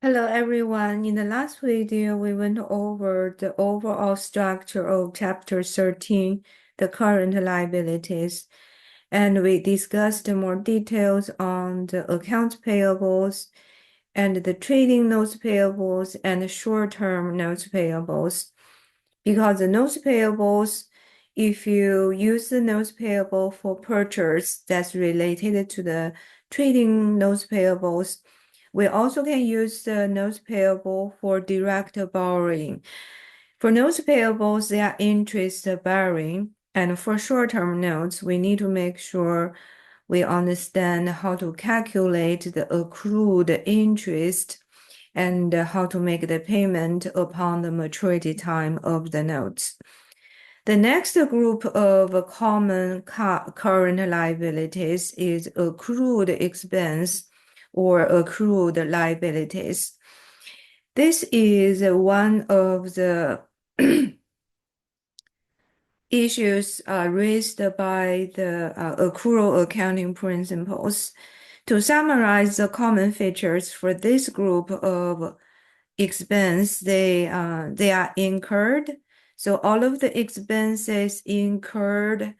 Hello everyone. In the last video, we went over the overall structure of Chapter 13, the current liabilities, and we discussed more details on the accounts payables and the trading notes payables and the short-term notes payables. Because the notes payables, if you use the notes payable for purchase that's related to the trading notes payables, we also can use the notes payable for direct borrowing. For notes payables, they are interest bearing, and for short-term notes, we need to make sure we understand how to calculate the accrued interest and how to make the payment upon the maturity time of the notes. The next group of common current liabilities is accrued expense or accrued liabilities. This is one of the issues raised by the accrual accounting principles. To summarize the common features for this group of expense, they are incurred. So all of the expenses incurred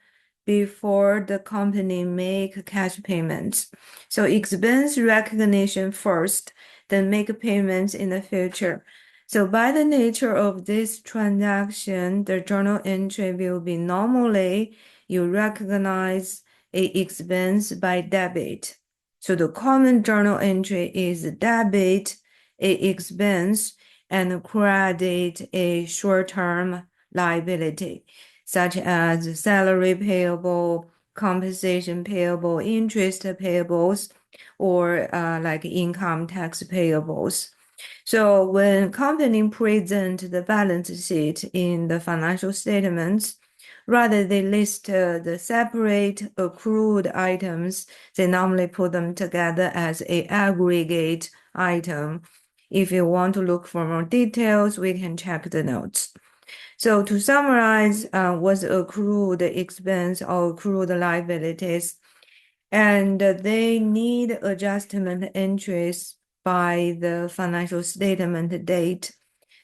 before the company make cash payments. So expense recognition first, then make payments in the future. So by the nature of this transaction, the journal entry will be normally you recognize a expense by debit. So the common journal entry is debit a expense and credit a short-term liability, such as salary payable, compensation payable, interest payables, or like income tax payables. So when company present the balance sheet in the financial statements, rather they list the separate accrued items, they normally put them together as a aggregate item. If you want to look for more details, we can check the notes. So to summarize, what's accrued expense or accrued liabilities, and they need adjustment entries by the financial statement date.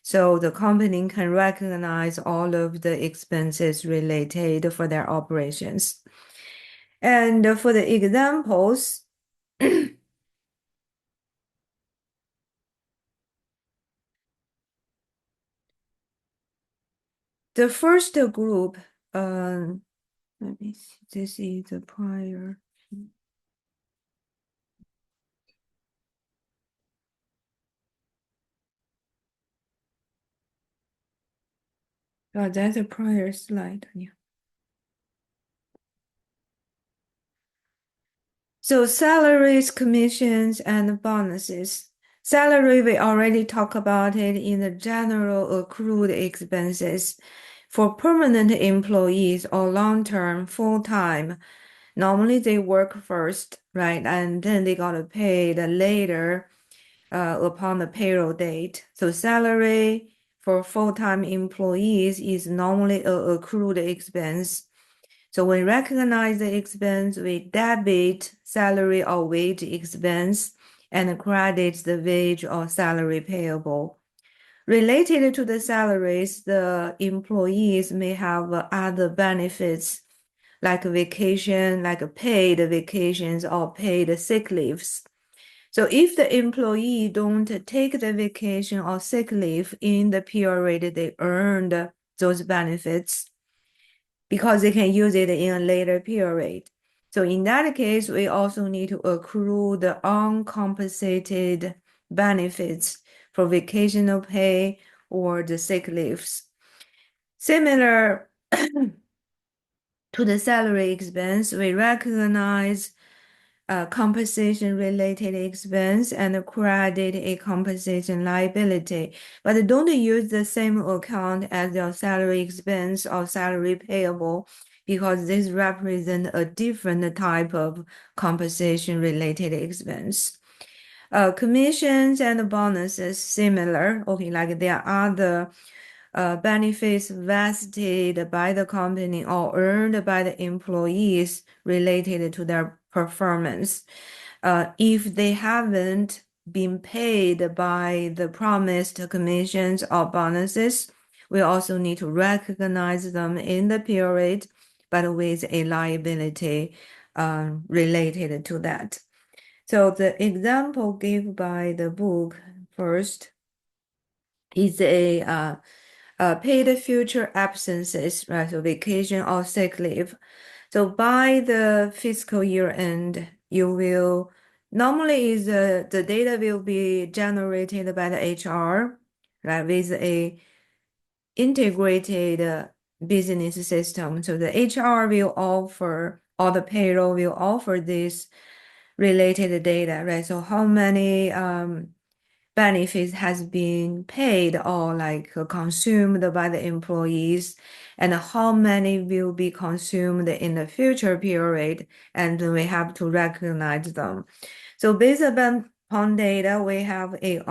So the company can recognize all of the expenses related for their operations. And for the examples, the first group, let me see, this is the prior. Oh, that's a prior slide. Yeah. So salaries, commissions, and bonuses. Salary, we already talked about it in the general accrued expenses. For permanent employees or long-term, full-time, normally they work first, right? And then they got paid later upon the payroll date. So salary for full-time employees is normally a accrued expense. So when recognize the expense, we debit salary or wage expense and credit the wage or salary payable. Related to the salaries, the employees may have other benefits like vacation, like paid vacations or paid sick leaves. So if the employee don't take the vacation or sick leave in the period they earned those benefits, because they can use it in a later period. So in that case, we also need to accrue the uncompensated benefits for vacational pay or the sick leaves. Similar to the salary expense, we recognize compensation-related expense and credit a compensation liability, but don't use the same account as your salary expense or salary payable because this represent a different type of compensation-related expense. Commissions and bonuses similar. Okay, like there are other benefits vested by the company or earned by the employees related to their performance. If they haven't been paid by the promised commissions or bonuses, we also need to recognize them in the period, but with a liability related to that. So the example given by the book first is a paid future absences, right? So vacation or sick leave. So by the fiscal year end, you will normally is the data will be generated by the HR, right, with a integrated business system. So the HR will offer, or the payroll will offer this related data, right? So how many benefits has been paid or like consumed by the employees, and how many will be consumed in the future period, and we have to recognize them. So based upon data, we have a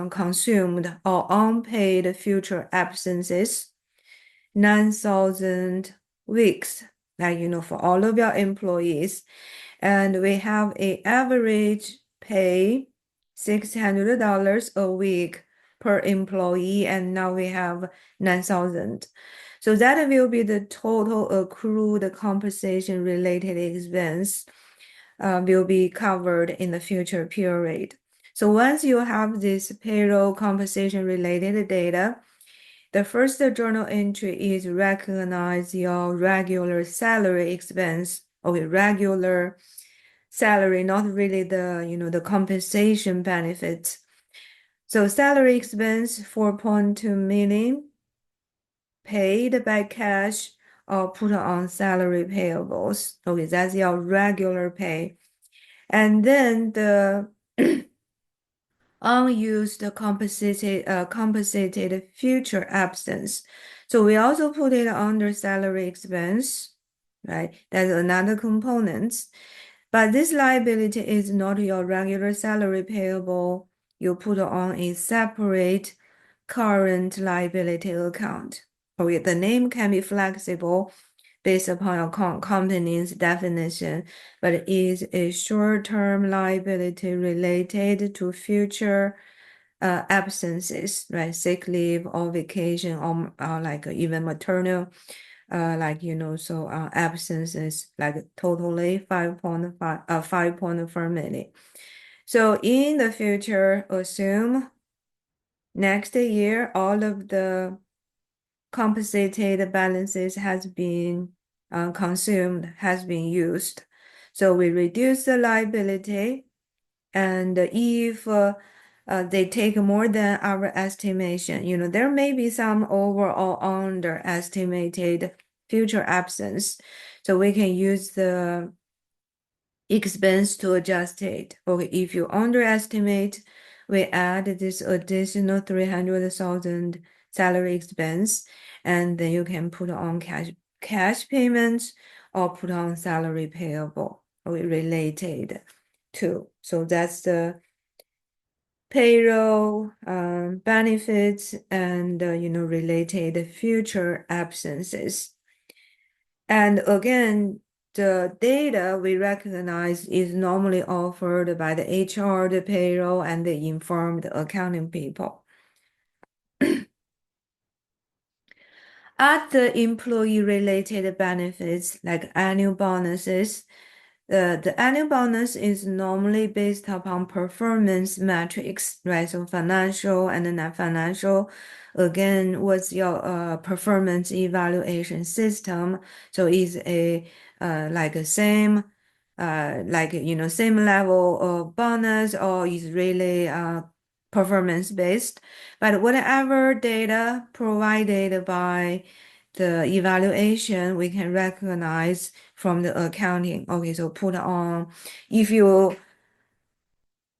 consumed or unpaid future absences, 9,000 weeks, like, for all of your employees. And we have a average pay $600 a week per employee, and now we have 9,000. So that will be the total accrued compensation related expense will be covered in the future period. So once you have this payroll compensation related data, the first journal entry is recognize your regular salary expense. Okay, regular salary, not really the compensation benefits. So salary expense 4.2 million paid by cash or put on salary payables. Okay, that's your regular pay. And then the unused compensated future absence. So we also put it under salary expense, right? That's another component. But this liability is not your regular salary payable. You put on a separate current liability account. Okay, the name can be flexible based upon your company's definition, but it is a short-term liability related to future absences, right? Sick leave or vacation or like even maternal, so absences like totally 5.4 million. So in the future, assume next year all of the compensated balances has been consumed, has been used. So we reduce the liability, and if they take more than our estimation, there may be some over or underestimated future absence. So we can use the expense to adjust it. Okay, if you underestimate, we add this additional 300,000 salary expense, and then you can put on cash payments or put on salary payable or related to. So that's the payroll benefits and related future absences. And again, the data we recognize is normally offered by the HR, the payroll, and the informed accounting people. At the employee-related benefits, like annual bonuses, the annual bonus is normally based upon performance metrics, right? So financial and non-financial. Again, what's your performance evaluation system? So is a like a same same level of bonus, or is really performance based? But whatever data provided by the evaluation, we can recognize from the accounting. Okay, so put on, if you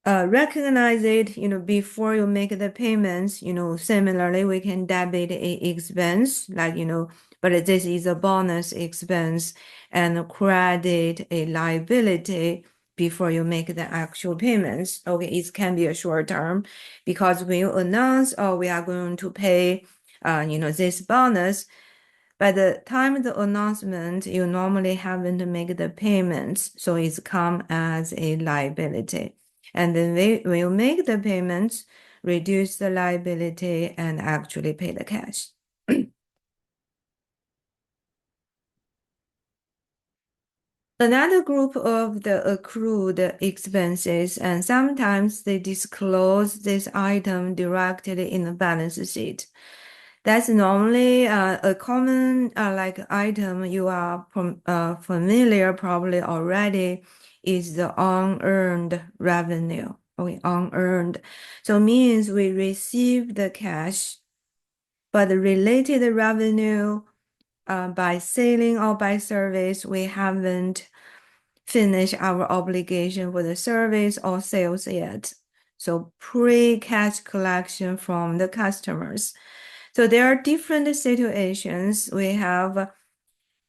recognize it, before you make the payments, similarly, we can debit a expense, like, but this is a bonus expense, and credit a liability before you make the actual payments. Okay, it can be a short term, because when you announce, oh, we are going to pay, this bonus, by the time the announcement, you normally haven't made the payments, so it's come as a liability. And then we will make the payments, reduce the liability, and actually pay the cash. Another group of the accrued expenses, and sometimes they disclose this item directly in the balance sheet. That's normally a common like item you are familiar probably already is the unearned revenue. Okay, unearned. So means we receive the cash, but the related revenue by selling or by service, we haven't finished our obligation for the service or sales yet. So pre-cash collection from the customers. So there are different situations. We have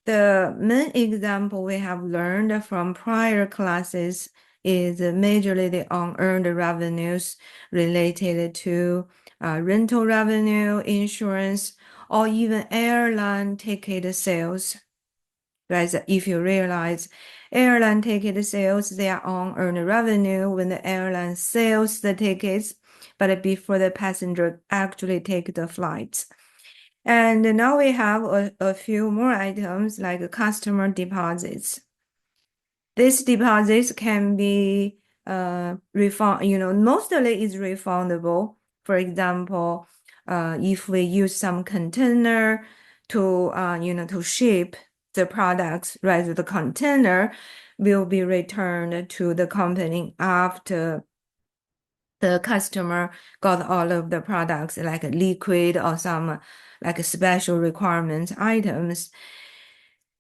the main example we have learned from prior classes is majorly the unearned revenues related to rental revenue, insurance, or even airline ticket sales. Right? So if you realize airline ticket sales, they are unearned revenue when the airline sells the tickets, but before the passenger actually take the flights. And now we have a few more items like customer deposits. These deposits can be refund, mostly is refundable. For example, if we use some container to ship the products, right? The container will be returned to the company after the customer got all of the products like liquid or some like special requirement items.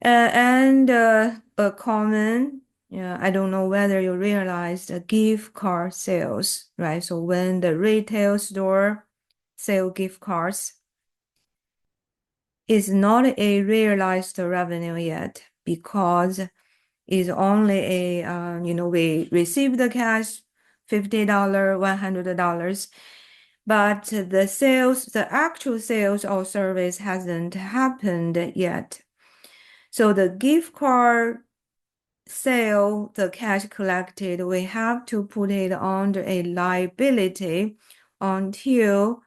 And a common, yeah, I don't know whether you realize the gift card sales, right? So when the retail store sell gift cards, it's not a realized revenue yet because it's only we receive the cash, $50, $100, but the actual sales or service hasn't happened yet. So the gift card sale, the cash collected, we have to put it under a liability until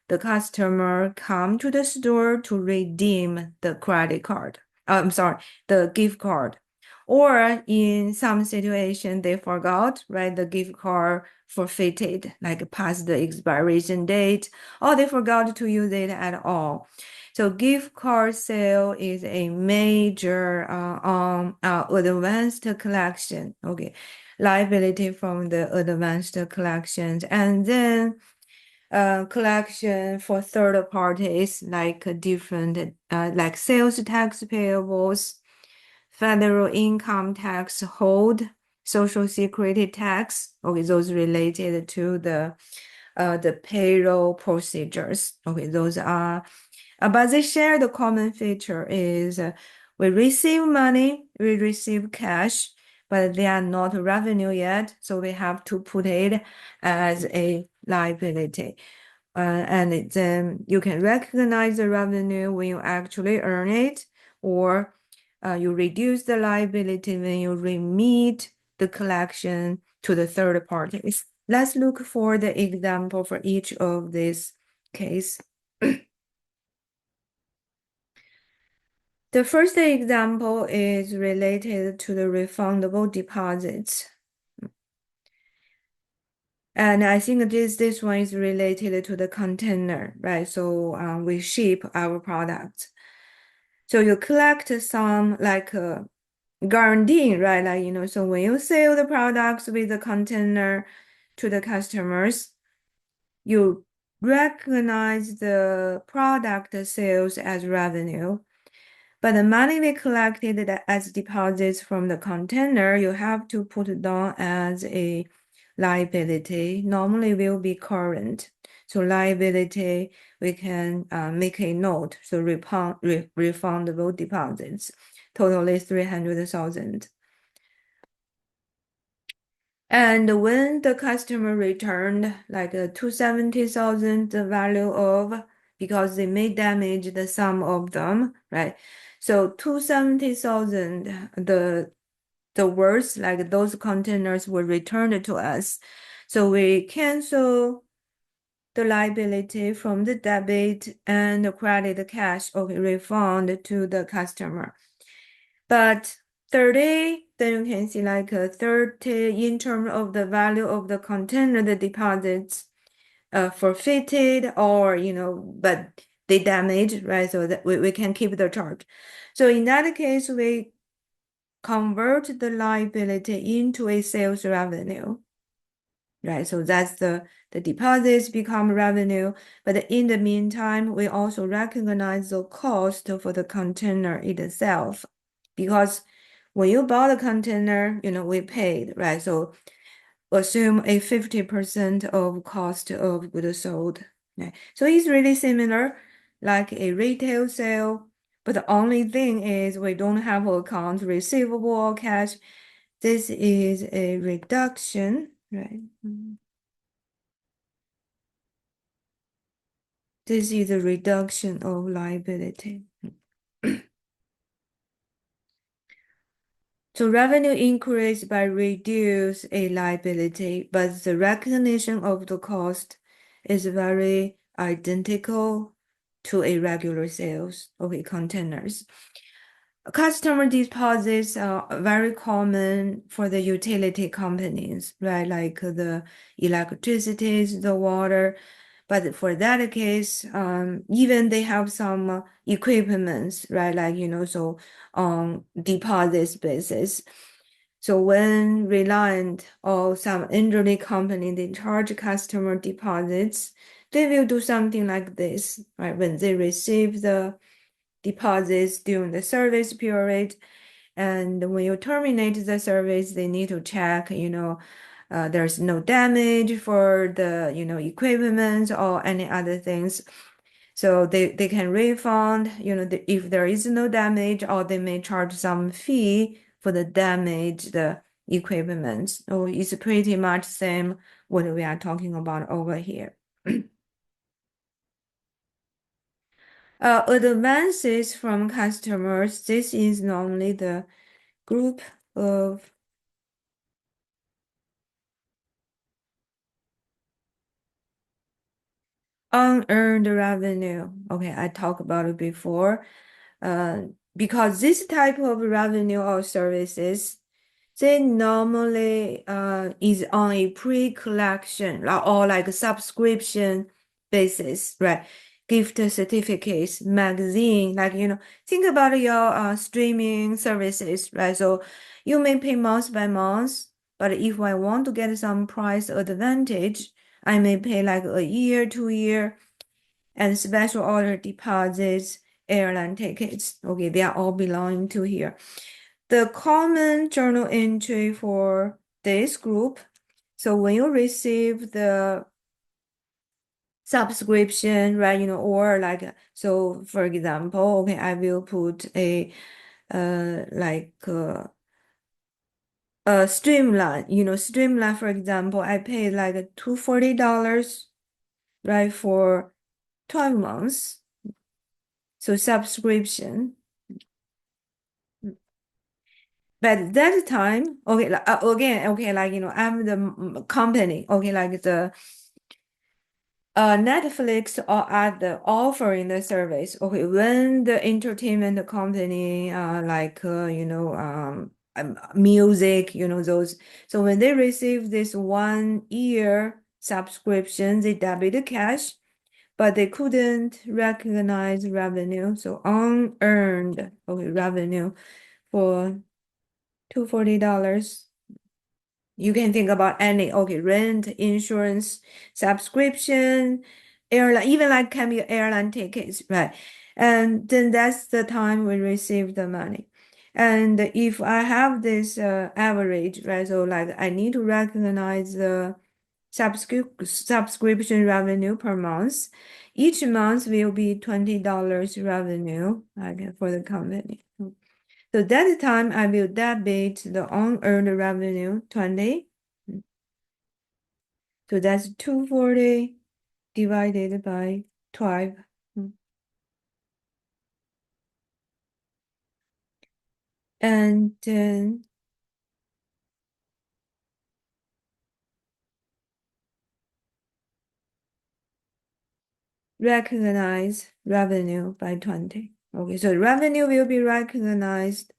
the customer come to the store to redeem the credit card. I'm sorry, the gift card. Or in some situation, they forgot, right? The gift card forfeited, like past the expiration date, or they forgot to use it at all. So gift card sale is a major advanced collection. Okay, liability from the advanced collections, and then collection for third parties like different like sales tax payables, federal income tax hold, social security tax. Okay, those related to the payroll procedures. Okay, those are but they share the common feature is we receive money, we receive cash, but they are not revenue yet, so we have to put it as a liability. And then you can recognize the revenue when you actually earn it, or you reduce the liability when you remit the collection to the third parties. Let's look for the example for each of these case. The first example is related to the refundable deposits. And I think this one is related to the container, right? So we ship our products. So you collect some like guarantee, right? Like, so when you sell the products with the container to the customers, you recognize the product sales as revenue. But the money we collected as deposits from the container, you have to put it down as a liability. Normally will be current. So liability, we can make a note. So refundable deposits, totally 300,000. And when the customer returned like 270,000, the value of, because they may damage the sum of them, right? So 270,000, the words like those containers were returned to us. So we cancel the liability from the debit and credit the cash, okay, refund to the customer. But 30, then you can see like 30 in terms of the value of the container, the deposits forfeited or, but they damaged, right? So that we can keep the charge. So in that case, we convert the liability into a sales revenue, right? So that's the deposits become revenue. But in the meantime, we also recognize the cost for the container itself because when you bought the container, we paid, right? So assume a 50% of cost of goods sold. Right? So it's really similar like a retail sale, but the only thing is we don't have accounts receivable or cash. This is a reduction, right? This is a reduction of liability. So revenue increase by reduce a liability, but the recognition of the cost is very identical to a regular sales of a containers. Customer deposits are very common for the utility companies, right? Like the electricities, the water. But for that case, even they have some equipments, right? Like, so on deposits basis. So when Reliant or some internet company, they charge customer deposits, they will do something like this, right? When they receive the deposits during the service period. And when you terminate the service, they need to check, there's no damage for the, equipment or any other things. So they can refund, if there is no damage, or they may charge some fee for the damaged equipment. So it's pretty much same what we are talking about over here. Advances from customers. This is normally the group of unearned revenue. Okay, I talked about it before. Uh, because this type of revenue or services, they normally is on a pre-collection or like a subscription basis, right? Gift certificates, magazine, like think about your streaming services, right? So you may pay month by month, but if I want to get some price advantage, I may pay like a year, 2 year, and special order deposits, airline tickets. Okay, they are all belonging to here. The common journal entry for this group. So when you receive the subscription, right, or like, so for example, okay, I will put like a streamline, streamline, for example, I paid like $240, right, for 12 months. So subscription. But that time, okay, again, okay, like, I'm the company, okay, like the Netflix or other offering the service. Okay, when the entertainment company, like, music, those. So when they receive this 1 year subscription, they debit the cash, but they couldn't recognize revenue. So unearned, okay, revenue for $240. You can think about any, okay, rent, insurance, subscription, airline, even like can be airline tickets, right? And then that's the time we receive the money. And if I have this average, right? So like I need to recognize the subscription revenue per month. Each month will be $20 revenue, like for the company. So that time I will debit the unearned revenue 20. So that's 240 divided by 12. And then recognize revenue by 20. Okay, so revenue will be recognized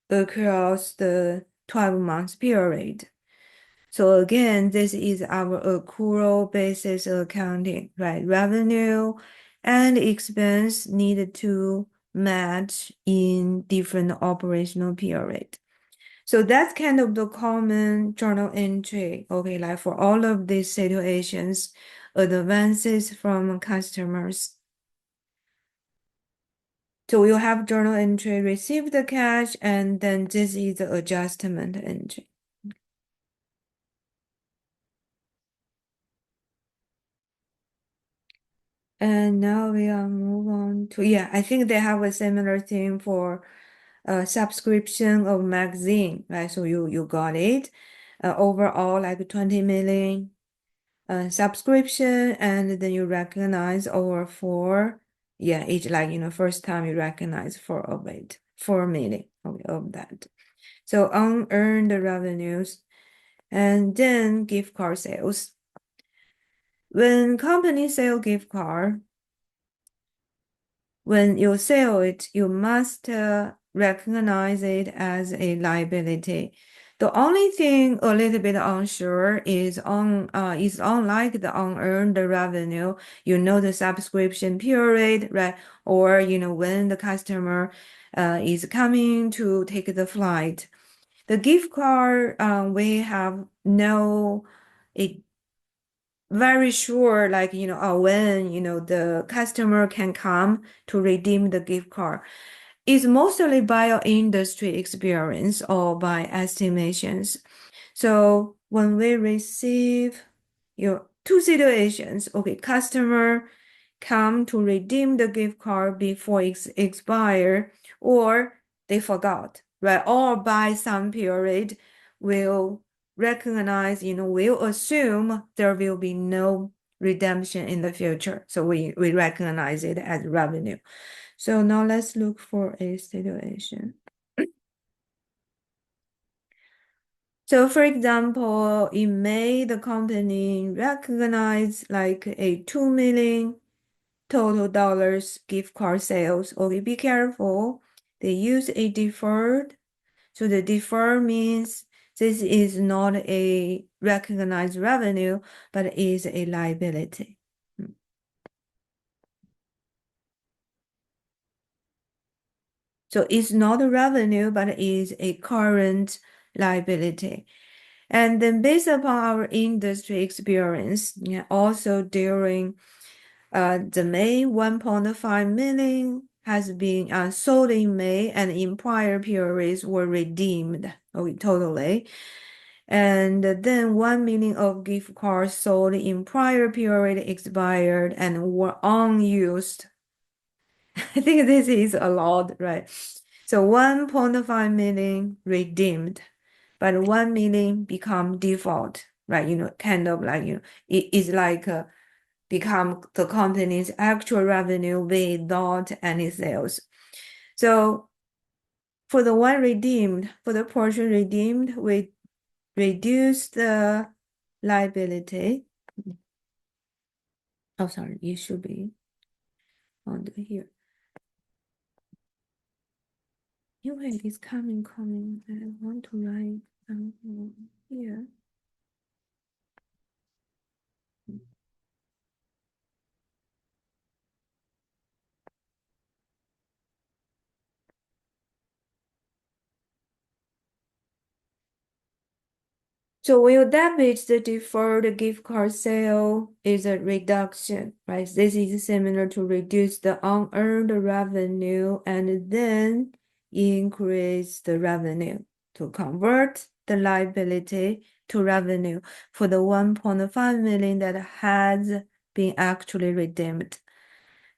across the 12 months period. So again, this is our accrual basis accounting, right? Revenue and expense need to match in different operational period. So that's kind of the common journal entry. Okay, like for all of these situations, advances from customers. So we'll have journal entry, receive the cash, and then this is the adjustment entry. And now we are move on to, yeah, I think they have a similar thing for subscription of magazine, right? So you got it. Overall, like 20 million subscription, and then you recognize over four, yeah, each like, first time you recognize four of it, 4 million of that. So unearned revenues, and then gift card sales. When company sell gift card, when you sell it, you must recognize it as a liability. The only thing a little bit unsure is unlike the unearned revenue, the subscription period, right? Or when the customer is coming to take the flight. The gift card, we have no it very sure, like, when, the customer can come to redeem the gift card. It's mostly by your industry experience or by estimations. So when we receive your two situations, okay, customer come to redeem the gift card before it's expire, or they forgot, right? Or by some period will recognize, we'll assume there will be no redemption in the future. So we recognize it as revenue. So now let's look for a situation. So for example, in May, the company recognized like a 2 million total dollars gift card sales. Okay, be careful. They use a deferred. So the defer means this is not a recognized revenue, but is a liability. So it's not a revenue, but is a current liability. And then based upon our industry experience, yeah, also during the May 1.5 million has been sold in May, and in prior periods were redeemed totally. And then 1 million of gift cards sold in prior period expired and were unused. I think this is a lot, right? So 1.5 million redeemed, but 1 million become default, right? Kind of like, it is like become the company's actual revenue without any sales. So for the portion redeemed, we reduce the liability. Oh, sorry, it should be under here. Anyway, it's coming. I want to write something here. So will debit the deferred gift card sale is a reduction, right? This is similar to reduce the unearned revenue and then increase the revenue to convert the liability to revenue for the 1.5 million that has been actually redeemed.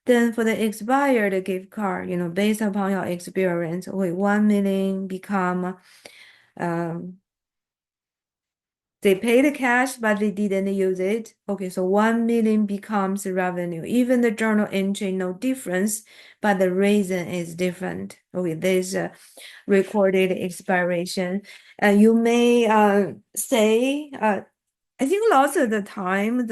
Then for the expired gift card, based upon your experience, with 1 million become they paid the cash, but they didn't use it. Okay, so 1 million becomes revenue. Even the journal entry, no difference, but the reason is different. Okay, there's a recorded expiration. You may say, I think lots of the time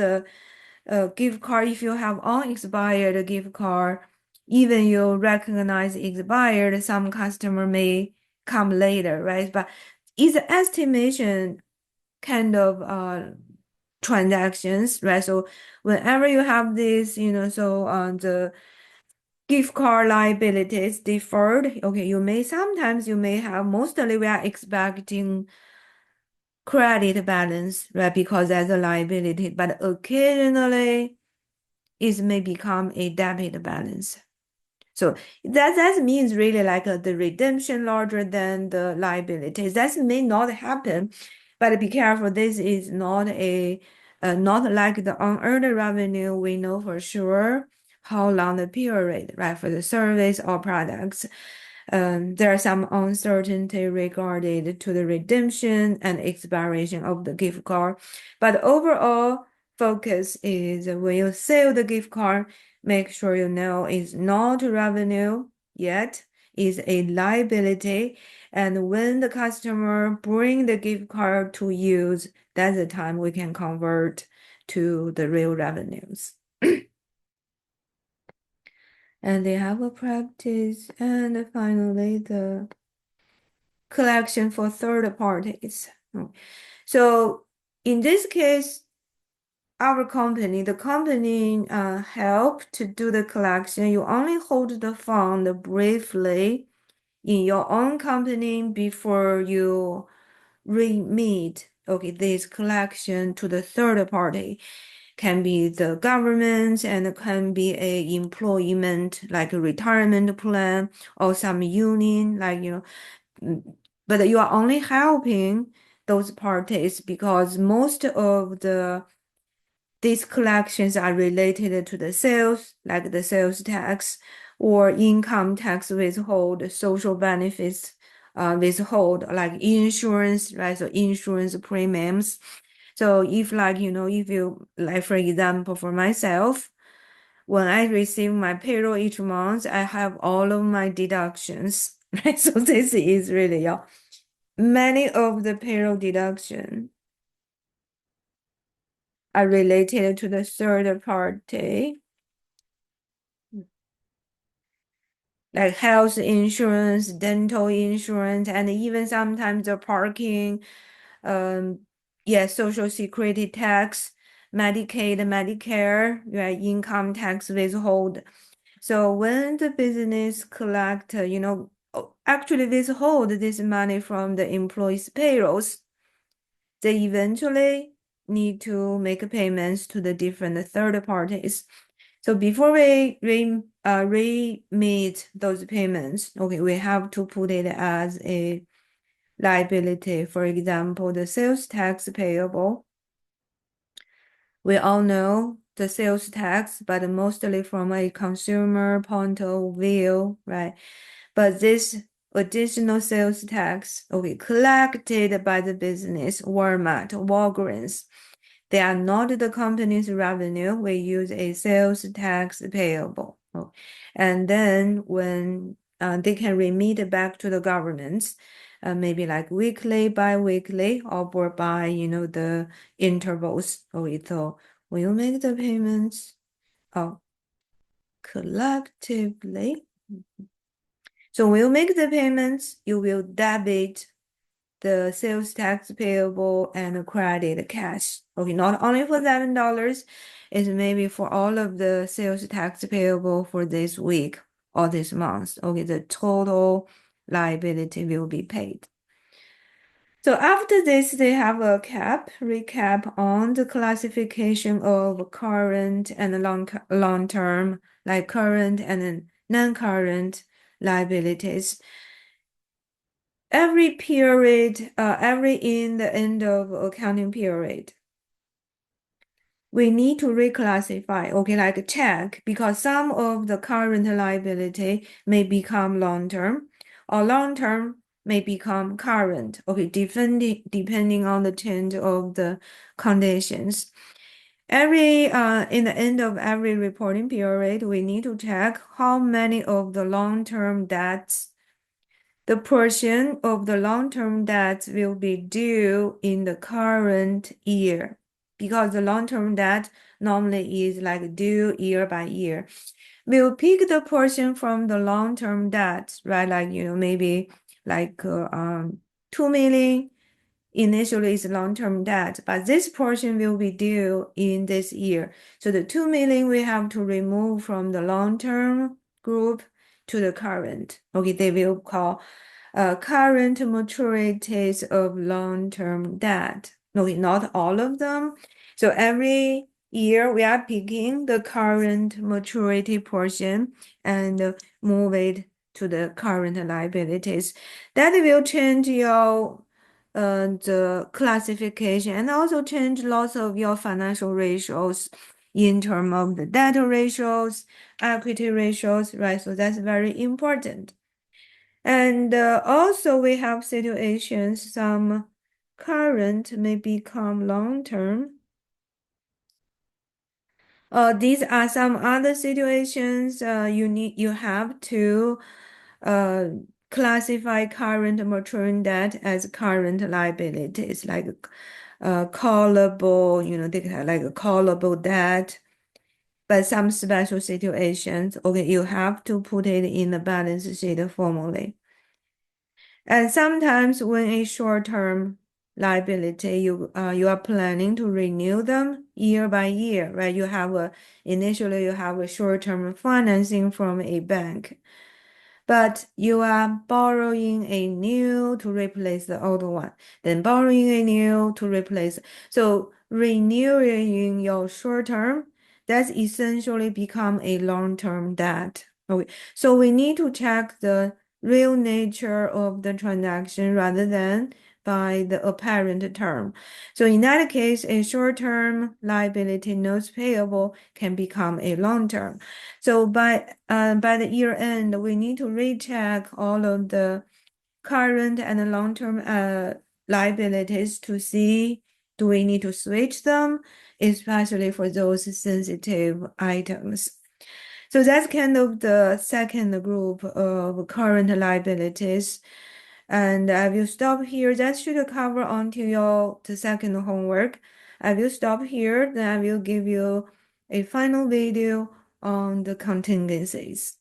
gift card, if you have unexpired gift card, even you recognize expired, some customer may come later, right? But it's an estimation kind of transactions, right? So whenever you have this, so the gift card liabilities deferred, okay, sometimes you may have, mostly we are expecting credit balance, right? Because that's a liability, but occasionally it may become a debit balance. So that means really like the redemption larger than the liabilities. That may not happen, but be careful. This is not like the unearned revenue. We know for sure how long the period, right, for the service or products. There are some uncertainty regarding to the redemption and expiration of the gift card, but overall focus is when you sell the gift card, make sure you know it's not revenue yet, is a liability. And when the customer bring the gift card to use, that's the time we can convert to the real revenues. And they have a practice. And finally, the collection for third parties. So in this case, the company help to do the collection. You only hold the fund briefly in your own company before you remit, okay, this collection to the third party. Can be the government and can be a employment like a retirement plan or some union like but you are only helping those parties because most of these collections are related to the sales, like the sales tax or income tax withhold, social benefits withhold, like insurance, right? So insurance premiums. So if if you like, for example, for myself, when I receive my payroll each month, I have all of my deductions, right? So this is really, many of the payroll deduction are related to the third party, like health insurance, dental insurance, and even sometimes the parking, um, yeah, Social Security tax, Medicaid, Medicare, right, income tax withhold. So when the business collect, actually withhold this money from the employees' payrolls, they eventually need to make payments to the different third parties. So before we remit those payments, okay, we have to put it as a liability. For example, the sales tax payable. We all know the sales tax, but mostly from a consumer point of view, right? But this additional sales tax, okay, collected by the business, Walmart, Walgreens, they are not the company's revenue. We use a sales tax payable. Oh, and then when they can remit it back to the government, maybe like weekly, bi-weekly, or by, the intervals. So when you make the payments, oh, collectively. So when you make the payments, you will debit the sales tax payable and credit cash. Okay, not only for $7, it's maybe for all of the sales tax payable for this week or this month. Okay, the total liability will be paid. So after this, they have a recap on the classification of current and long-term, like current and non-current liabilities. Every period, in the end of accounting period, we need to reclassify, okay, like check, because some of the current liability may become long-term, or long-term may become current, okay, depending on the change of the conditions. In the end of every reporting period, we need to check how many of the long-term debts the portion of the long-term debt will be due in the current year. because the long-term debt normally is like due year by year. We'll pick the portion from the long-term debt, right? Like, maybe like 2 million initially is long-term debt, but this portion will be due in this year. So the 2 million we have to remove from the long-term group to the current. Okay, they will call current maturities of long-term debt. No, not all of them. So every year we are picking the current maturity portion and move it to the current liabilities. That will change your the classification and also change lots of your financial ratios in terms of the debt ratios, equity ratios, right? So that's very important. And also we have situations, some current may become long-term. These are some other situations you have to uh, classify current maturing debt as current liabilities, like callable, they have like a callable debt. But some special situations, okay, you have to put it in the balance sheet formally. And sometimes when a short-term liability, you are planning to renew them year by year, right? Initially you have a short-term financing from a bank, but you are borrowing a new to replace the old one, then borrowing a new to replace. So renewing your short term, that's essentially become a long-term debt. Okay, so we need to check the real nature of the transaction rather than by the apparent term. So in that case, a short-term liability notes payable can become a long-term. So by the year end, we need to recheck all of the current and long-term liabilities to see do we need to switch them, especially for those sensitive items. So that's kind of the second group of current liabilities. And I will stop here. That should cover until the second homework. I will stop here, then I will give you a final video on the contingencies.